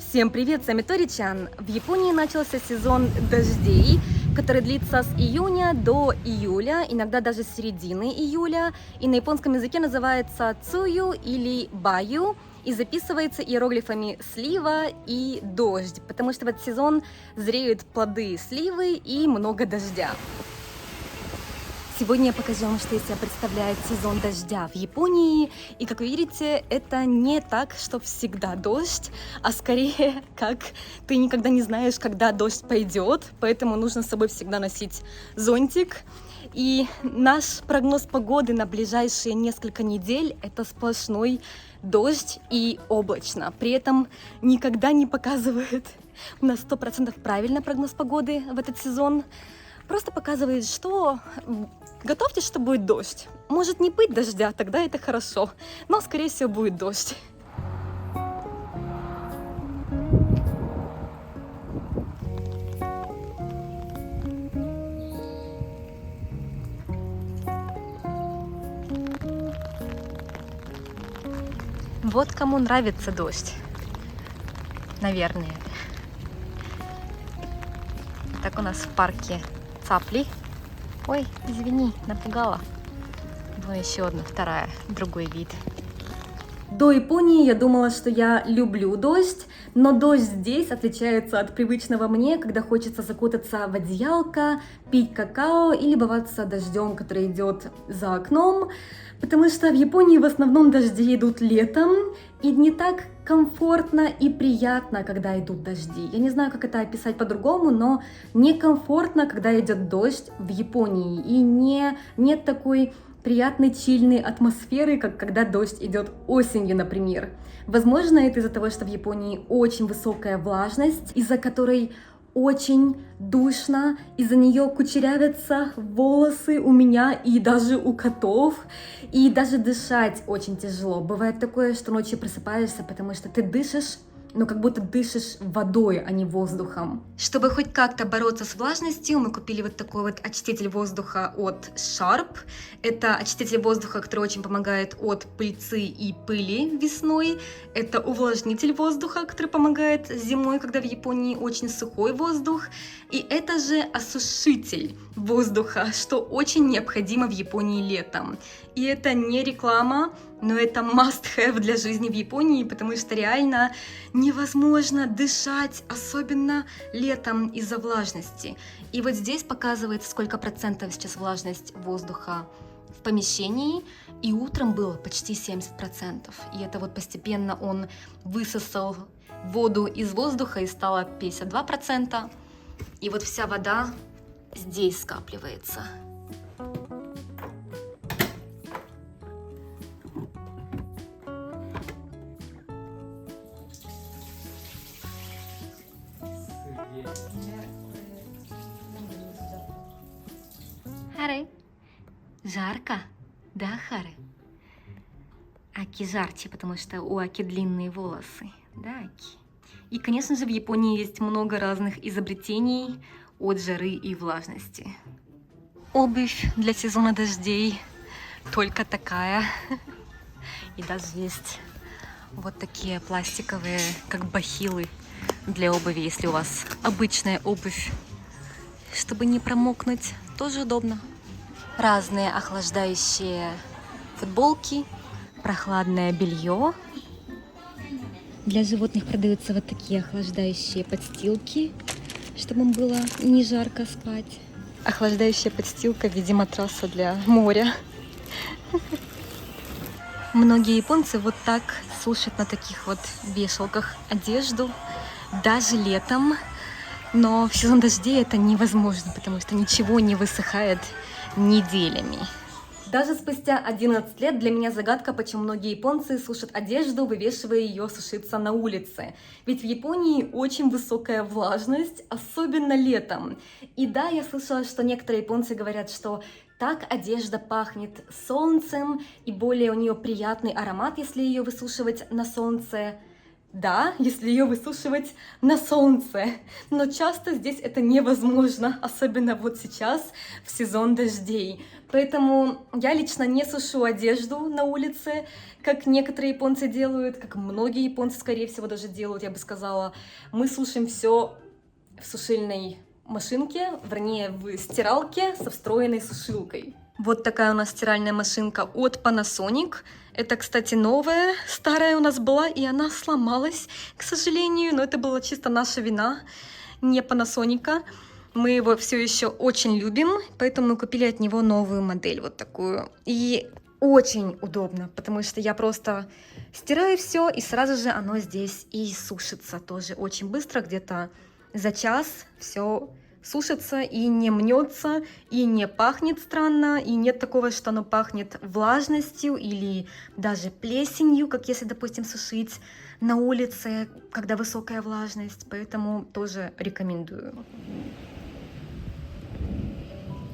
Всем привет, с вами Тори-чан. В Японии начался сезон дождей, который длится с июня до июля, иногда даже с середины июля. И на японском языке называется цую или баю, и записывается иероглифами слива и дождь, потому что в этот сезон зреют плоды сливы и много дождя. Сегодня я покажу вам, что из себя представляет сезон дождя в Японии. И, как вы видите, это не так, что всегда дождь, а скорее, как ты никогда не знаешь, когда дождь пойдет, поэтому нужно с собой всегда носить зонтик. И наш прогноз погоды на ближайшие несколько недель – это сплошной дождь и облачно. При этом никогда не показывает на 100% правильно прогноз погоды в этот сезон. Просто показывает, что готовьтесь, что будет дождь. Может не быть дождя, тогда это хорошо, но скорее всего будет дождь. Вот кому нравится дождь, наверное. Так у нас в парке цапли. Ой, извини, напугала. Вон еще одна, вторая, другой вид. До Японии я думала, что я люблю дождь, но дождь здесь отличается от привычного мне, когда хочется закутаться в одеялко, пить какао и любоваться дождем, который идет за окном, потому что в Японии в основном дожди идут летом, и не так комфортно и приятно, когда идут дожди. Я не знаю, как это описать по-другому, но некомфортно, когда идет дождь в Японии, и нет такой приятной чильной атмосферы, как когда дождь идет осенью, например. Возможно, это из-за того, что в Японии очень высокая влажность, из-за которой очень душно, из-за нее кучерявятся волосы у меня и даже у котов, и даже дышать очень тяжело. Бывает такое, что ночью просыпаешься, потому что ты дышишь, но как будто дышишь водой, а не воздухом. Чтобы хоть как-то бороться с влажностью, мы купили вот такой вот очиститель воздуха от Sharp. Это очиститель воздуха, который очень помогает от пыльцы и пыли весной. Это увлажнитель воздуха, который помогает зимой, когда в Японии очень сухой воздух. И это же осушитель воздуха, что очень необходимо в Японии летом. И это не реклама, но это must-have для жизни в Японии, потому что реально невозможно дышать, особенно летом из-за влажности. И вот здесь показывается, сколько процентов сейчас влажность воздуха в помещении, и утром было почти 70%. И это вот постепенно он высосал воду из воздуха и стало 52%. И вот вся вода здесь скапливается. Харе. Жарко? Да, Харе? Аки жарче, потому что у Аки длинные волосы. Да, Аки? И, конечно же, в Японии есть много разных изобретений от жары и влажности. Обувь для сезона дождей только такая. И даже есть вот такие пластиковые, как бахилы для обуви, если у вас обычная обувь. Чтобы не промокнуть, тоже удобно. Разные охлаждающие футболки, прохладное белье. Для животных продаются вот такие охлаждающие подстилки, чтобы им было не жарко спать. Охлаждающая подстилка в виде матраса для моря. Многие японцы вот так сушат на таких вот вешалках одежду, даже летом. Но в сезон дождей это невозможно, потому что ничего не высыхает неделями. Даже спустя 11 лет для меня загадка, почему многие японцы сушат одежду, вывешивая ее сушиться на улице. Ведь в Японии очень высокая влажность, особенно летом. И да, я слышала, что некоторые японцы говорят, что так одежда пахнет солнцем, и более у нее приятный аромат, если ее высушивать на солнце. Да, если ее высушивать на солнце, но часто здесь это невозможно, особенно вот сейчас, в сезон дождей. Поэтому я лично не сушу одежду на улице, как некоторые японцы делают, как многие японцы, скорее всего, даже делают, я бы сказала. Мы сушим все в сушильной машинке, вернее, в стиралке со встроенной сушилкой. Вот такая у нас стиральная машинка от Panasonic. Это, кстати, новая, старая у нас была, и она сломалась, к сожалению, но это была чисто наша вина, не Panasonic. Мы его все еще очень любим, поэтому мы купили от него новую модель, вот такую. И очень удобно, потому что я просто стираю все, и сразу же оно здесь и сушится тоже очень быстро, где-то за час все сушится и не мнется, и не пахнет странно, и нет такого, что оно пахнет влажностью или даже плесенью, как если, допустим, сушить на улице, когда высокая влажность, поэтому тоже рекомендую.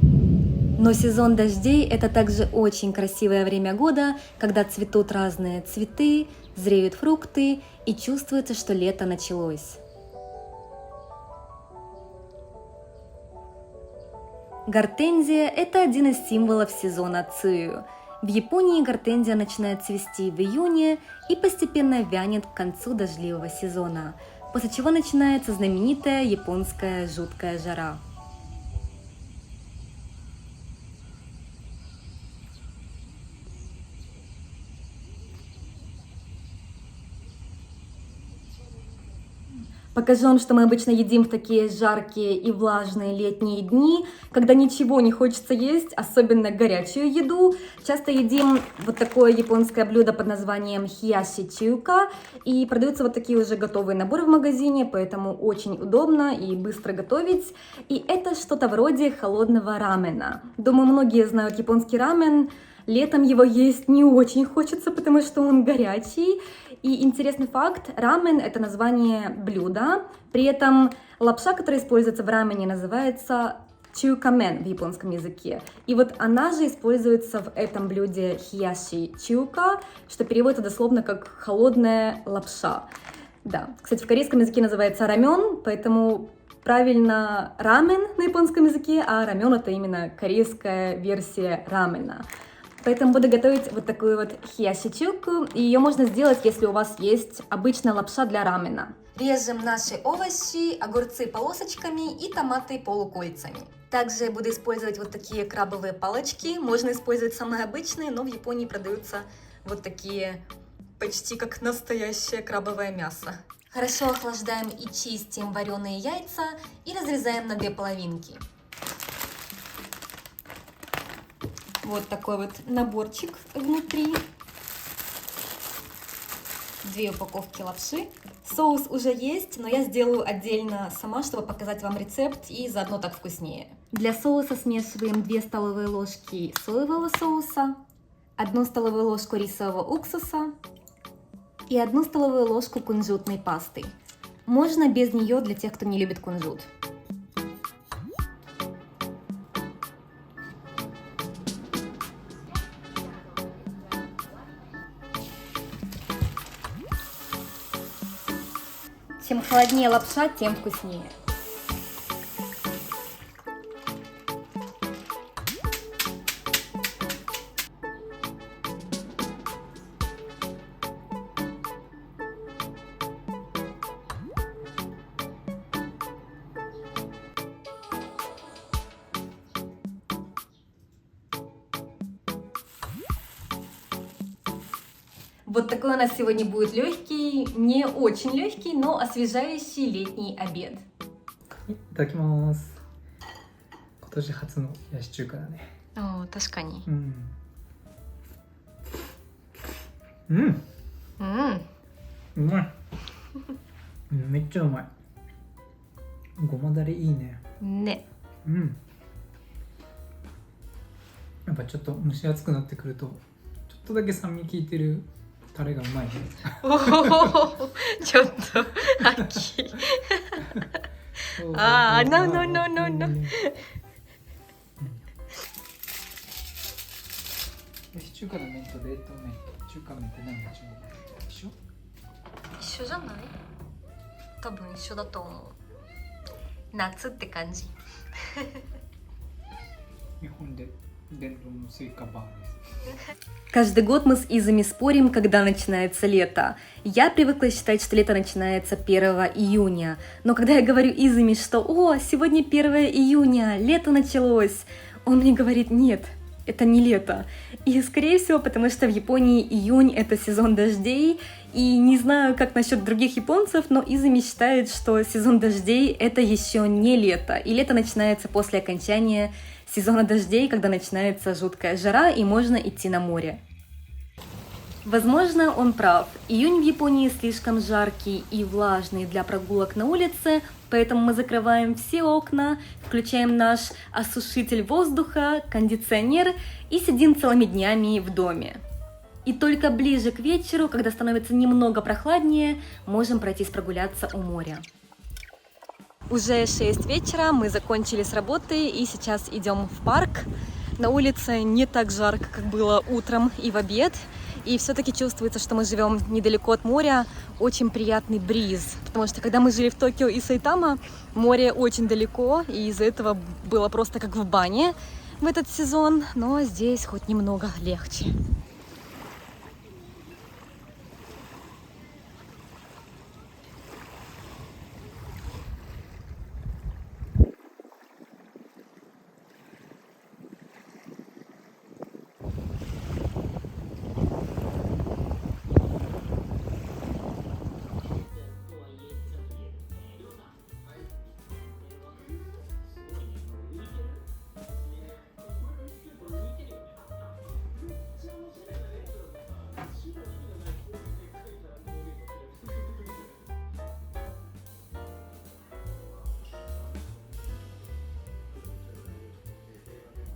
Но сезон дождей – это также очень красивое время года, когда цветут разные цветы, зреют фрукты и чувствуется, что лето началось. Гортензия – это один из символов сезона Цую. В Японии гортензия начинает цвести в июне и постепенно вянет к концу дождливого сезона, после чего начинается знаменитая японская жуткая жара. Покажу вам, что мы обычно едим в такие жаркие и влажные летние дни, когда ничего не хочется есть, особенно горячую еду. Часто едим вот такое японское блюдо под названием хияши чиука, и продаются вот такие уже готовые наборы в магазине, поэтому очень удобно и быстро готовить. И это что-то вроде холодного рамена. Думаю, многие знают японский рамен. Летом его есть не очень хочется, потому что он горячий. И интересный факт, рамен – это название блюда, при этом лапша, которая используется в рамене, называется чиукамен в японском языке. И вот она же используется в этом блюде хияши чиука, что переводится дословно как «холодная лапша». Да, кстати, в корейском языке называется рамен, поэтому правильно рамен на японском языке, а рамен – это именно корейская версия рамена. Поэтому буду готовить вот такую вот хияши-чуку, и ее можно сделать, если у вас есть обычная лапша для рамена. Режем наши овощи, огурцы полосочками и томаты полукольцами. Также буду использовать вот такие крабовые палочки, можно использовать самые обычные, но в Японии продаются вот такие почти как настоящее крабовое мясо. Хорошо охлаждаем и чистим вареные яйца и разрезаем на две половинки. Вот такой вот наборчик внутри. 2 упаковки лапши. Соус уже есть, но я сделаю отдельно сама, чтобы показать вам рецепт и заодно так вкуснее. Для соуса смешиваем 2 столовые ложки соевого соуса, 1 столовую ложку рисового уксуса и 1 столовую ложку кунжутной пасты. Можно без нее для тех, кто не любит кунжут. Чем холоднее лапша, тем вкуснее. Вот такой у нас сегодня будет легкий, не очень легкий, но освежающий летний обед. いただきます。今年初の冷やし中華だね。О, 確かに。うん。うん。うまい。めっちゃうまい。ごまだれいいね。ね。うん。やっぱちょっと蒸し暑くなってくると、ちょっとだけ酸味効いてるタレがうまいね。おお、ちょっと秋。ああ、no no no no no。冷やし中華の麺と冷凍麺と中華麺って何が違う？一緒？一緒じゃない？多分一緒だと思う。夏って感じ。日本で伝統のスイカバーです。Каждый год мы с Изами спорим, когда начинается лето. Я привыкла считать, что лето начинается 1 июня. Но когда я говорю Изами, что «О, сегодня 1 июня, лето началось», он мне говорит «Нет, это не лето». И, скорее всего, потому что в Японии июнь – это сезон дождей. И не знаю, как насчет других японцев, но Изами считает, что сезон дождей – это еще не лето. И лето начинается после окончания сезона дождей, когда начинается жуткая жара и можно идти на море. Возможно, он прав. Июнь в Японии слишком жаркий и влажный для прогулок на улице, поэтому мы закрываем все окна, включаем наш осушитель воздуха, кондиционер и сидим целыми днями в доме. И только ближе к вечеру, когда становится немного прохладнее, можем пройтись прогуляться у моря. Уже 6 вечера, мы закончили с работы и сейчас идем в парк. На улице не так жарко, как было утром и в обед. И все-таки чувствуется, что мы живем недалеко от моря. Очень приятный бриз, потому что когда мы жили в Токио и Сайтама, море очень далеко, и из-за этого было просто как в бане в этот сезон. Но здесь хоть немного легче.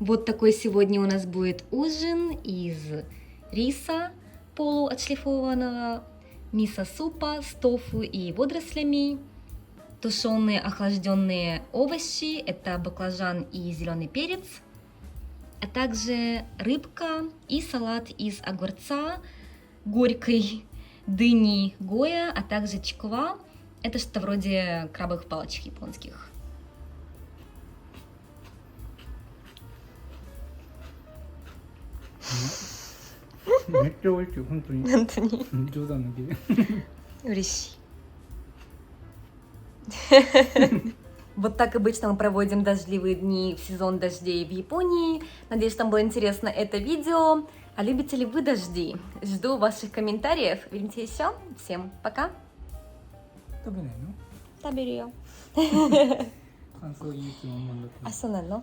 Вот такой сегодня у нас будет ужин из риса полуотшлифованного, мисо-супа с тофу и водорослями, тушеные охлажденные овощи, это баклажан и зеленый перец, а также рыбка и салат из огурца, горькой дыни гоя, а также чиква, это что-то вроде крабовых палочек японских. めっちゃ美味しい、本当に。本当に冗談抜きで。嬉しい。Вот так обычно мы проводим дождливые дни в сезон дождей в Японии. Надеюсь, вам было интересно это видео. А любите ли вы дожди? Жду ваших комментариев. Увидимся еще. Всем пока. 食べないの？食べるよ。感想言うつもりなんだけど。あ、そうなの？